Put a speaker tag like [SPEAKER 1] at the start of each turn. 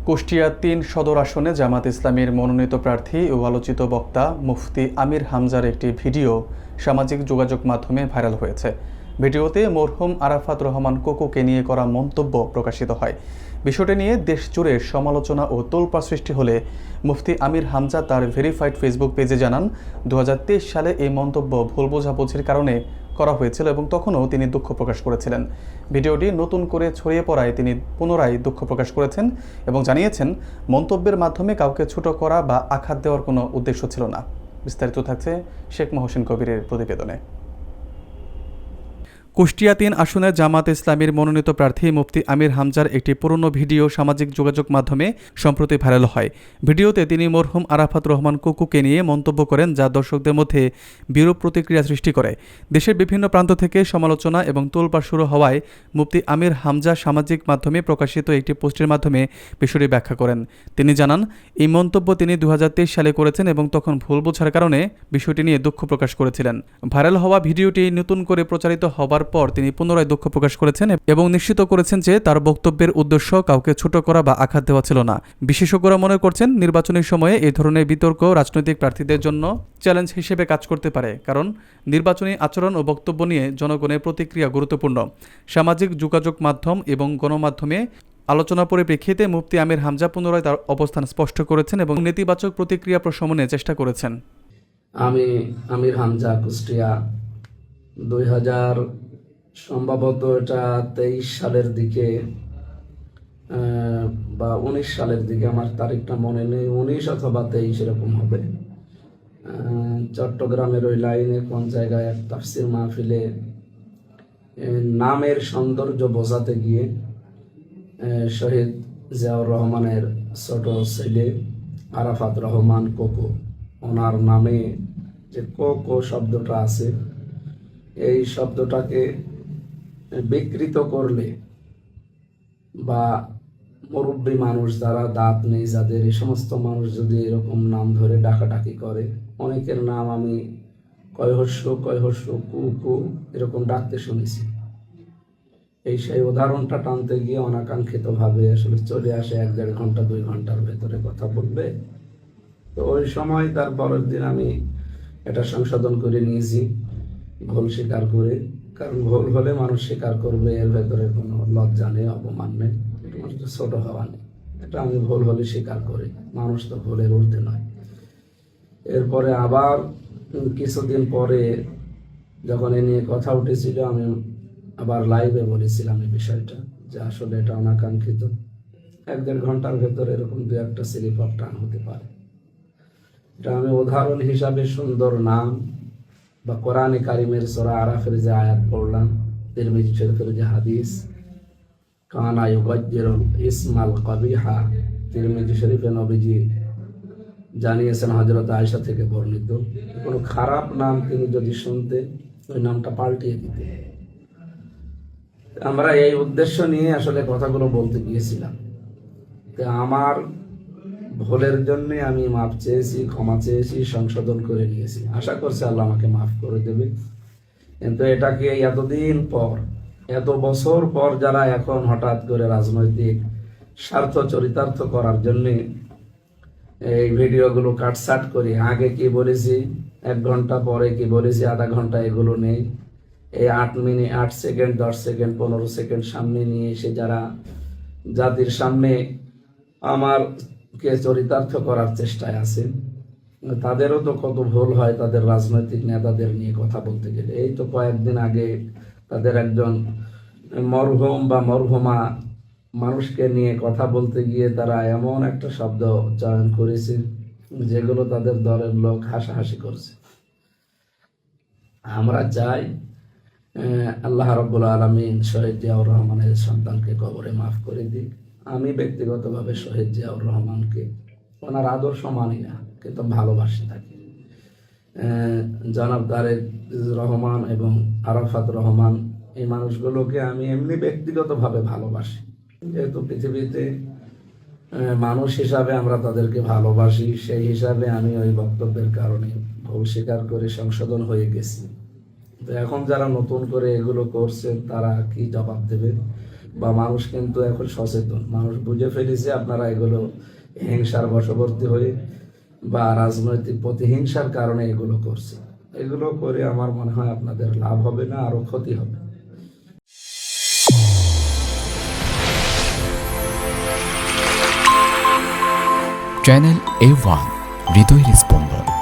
[SPEAKER 1] কুষ্টিয়া ৩ সদর আসনে জামাত ইসলামীর মনোনীত প্রার্থী ও আলোচিত বক্তা মুফতি আমির হামজার একটি ভিডিও সামাজিক যোগাযোগ মাধ্যমে ভাইরাল হয়েছে। ভিডিওতে মরহুম আরাফাত রহমান কোকোকে নিয়ে করা মন্তব্য প্রকাশিত হয়। বিষয়টি নিয়ে দেশ জুড়ে সমালোচনা ও তোলপাড় সৃষ্টি হলে মুফতি আমির হামজা তার ভেরিফাইড ফেসবুক পেজে জানান, ২০২৩ সালে এই মন্তব্য ভুল বোঝাবুঝির কারণে করা হয়েছিল এবং তখনও তিনি দুঃখ প্রকাশ করেছিলেন। ভিডিওটি নতুন করে ছড়িয়ে পড়ায় তিনি পুনরায় দুঃখ প্রকাশ করেছেন এবং জানিয়েছেন, মন্তব্যের মাধ্যমে কাউকে ছোট করা বা আঘাত দেওয়ার কোনো উদ্দেশ্য ছিল না। বিস্তারিত থাকছে শেখ মহসিন কবিরের প্রতিবেদনে। কুষ্টিয়া ৩ আসনে জামাত ইসলামীর মনোনীত প্রার্থী মুফতি আমির হামজার একটি পুরনো ভিডিও সামাজিক যোগাযোগ মাধ্যমে সম্প্রতি ভাইরাল হয়। ভিডিওতে তিনি মরহুম আরাফাত রহমান কোকোকে নিয়ে মন্তব্য করেন, যা দর্শকদের মধ্যে বিরূপ প্রতিক্রিয়া সৃষ্টি করে। দেশের বিভিন্ন প্রান্ত থেকে সমালোচনা এবং তোলপাড় শুরু হওয়ায় মুফতি আমির হামজা সামাজিক মাধ্যমে প্রকাশিত একটি পোস্টের মাধ্যমে বিষয়টি ব্যাখ্যা করেন। তিনি জানান, এই মন্তব্য তিনি ২০২৩ সালে করেছেন এবং তখন ভুল বোঝার কারণে বিষয়টি নিয়ে দুঃখ প্রকাশ করেছিলেন। ভাইরাল হওয়া ভিডিওটি নতুন করে প্রচারিত হবার পর তিনি পুনরায় দুঃখ প্রকাশ করেছেন এবং নিশ্চিত করেছেন যে তার বক্তব্যের উদ্দেশ্য কাউকে ছোট করা বা আঘাত দেওয়া ছিল না। বিশেষজ্ঞরা মনে করছেন, নির্বাচনী সময়ে এই ধরনের বিতর্ক রাজনৈতিক প্রার্থীদের জন্য চ্যালেঞ্জ হিসেবে কাজ করতে পারে, কারণ নির্বাচনী আচরণ ও বক্তব্য নিয়ে জনগণের প্রতিক্রিয়া গুরুত্বপূর্ণ। সামাজিক যোগাযোগ মাধ্যম এবং গণমাধ্যমে আলোচনার পরিপ্রেক্ষিতে মুফতি আমির হামজা পুনরায় তার অবস্থান স্পষ্ট করেছেন এবং নেতিবাচক প্রতিক্রিয়া প্রশমনে চেষ্টা করেছেন।
[SPEAKER 2] আমি আমির হামজা, কুষ্টিয়া, 2000 সম্ভবত এটা 23 সালের দিকে বা 19 সালের দিকে, আমার তারিখটা মনে নেই, 19 অথবা 23 এরকম হবে। চট্টগ্রামের ওই লাইনে কোন জায়গায় এক তাফসির মাহফিলে নামের সৌন্দর্য বোঝাতে গিয়ে শহীদ জিয়াউর রহমানের ছোট ছেলে আরাফাত রহমান কোকো, ওনার নামে যে কোকো শব্দটা আছে, এই শব্দটাকে বিকৃত করলে বা মুরব্বী মানুষ যারা দাঁত নেই যাদের, এই সমস্ত মানুষ যদি এরকম নাম ধরে ডাকাডাকি করে, অনেকের নাম আমি কয়হস্য কু এরকম ডাকতে শুনেছি। এই সেই উদাহরণটা টানতে গিয়ে অনাকাঙ্ক্ষিত ভাবে আসলে চলে আসে 1-1.5 ঘন্টা 2 ঘন্টার ভেতরে কথা বলবে। তো ওই সময় তার পরের দিন আমি এটা সংশোধন করে নিয়েছি, ভুল স্বীকার করে। কারণ ভুল হলে মানুষ স্বীকার করবে, এর ভেতরে কোনো লজ্জা নেই, অপমান নেই, ছোট হওয়া নেই। এটা আমি ভুল হলে স্বীকার করি, মানুষ তো ভুলের ঊর্ধ্বে নয়। এরপরে আবার কিছুদিন পরে যখন এ নিয়ে কথা উঠেছিল, আমি আবার লাইভে বলেছিলাম এই বিষয়টা, যে আসলে এটা অনাকাঙ্ক্ষিত। 1-1.5 ঘন্টার ভেতরে এরকম 2-1টা স্লিপ অফ টাং হতে পারে। এটা আমি উদাহরণ হিসাবে সুন্দর নাম বা কোরআনে কারিমের সূরা আরাফের যে আয়াত পড়লাম, তিরমিজি শরীফের যে হাদিস, কানা ইউগাজ্জিরুল ইসমাল কবিহা, তিরমিজি শরীফে নবীজি জানিয়েছেন হযরত আয়েশা থেকে বর্ণিত, কোনো খারাপ নাম তিনি যদি শুনতেন ওই নামটা পাল্টিয়ে দিতেন। আমরা এই উদ্দেশ্য নিয়ে আসলে কথাগুলো বলতে গিয়েছিলাম। আমার ভুলের জন্য আমি মাফ চেয়েছি, ক্ষমা চেয়েছি, সংশোধন করে নিয়েছি। আশা করছি আল্লাহ আমাকে মাফ করে দেবে। কিন্তু এটাকে এতদিন পর, এত বছর পর যারা এখন হঠাৎ করে রাজনৈতিক স্বার্থ চরিতার্থ করার জন্য এই ভিডিওগুলো কাটছাট করে, আগে কি বলেছি 1 ঘন্টা, পরে কি বলেছি আধা ঘন্টা, এগুলো নেই। এই 8 মিনিট 8 সেকেন্ড 10 সেকেন্ড 15 সেকেন্ড সামনে নিয়ে এসে যারা জাতির সামনে আমারকে চরিতার্থ করার চেষ্টায় আছে, তাদেরও তো কত ভুল হয় তাদের রাজনৈতিক নেতাদের নিয়ে কথা বলতে গেলে। এই তো কয়েকদিন আগে তাদের একজন মরহুম বা মরহুমা মানুষকে নিয়ে কথা বলতে গিয়ে তারা এমন একটা শব্দ চয়ন করেছে যেগুলো তাদের দলের লোক হাসাহাসি করছে। আমরা চাই আল্লাহ রাব্বুল আলামিন শহীদ জিয়াউর রহমানের সন্তানকে কবরে মাফ করে দিক। আমি ব্যক্তিগতভাবে শহীদ জিয়াউর রহমানকে ওনার আদর্শ মানি না, কিন্তু ভালোবাসি থাকি। জনাব তারেক রহমান এবং আরাফাত রহমান, এই মানুষগুলোকে আমি এমনি ব্যক্তিগতভাবে ভালোবাসি। যেহেতু পৃথিবীতে মানুষ হিসাবে আমরা তাদেরকে ভালোবাসি, সেই হিসাবে আমি ওই বক্তব্যের কারণে ভুল স্বীকার করে সংশোধন হয়ে গেছি। তো এখন যারা নতুন করে এগুলো করছেন তারা কি জবাব দেবে? বা মানুষ কিন্তু এখন সচেতন, মানুষ বুঝে ফেলেছে আপনারা এগুলো হিংসার বশবর্তী হয়ে বা রাজনৈতিক প্রতিহিংসার কারণে এগুলো করছে। এগুলো করে আমার মনে হয় আপনাদের লাভ হবে না, আরো ক্ষতি হবে।
[SPEAKER 3] চ্যানেল A1 হৃদয়ের স্পন্দন।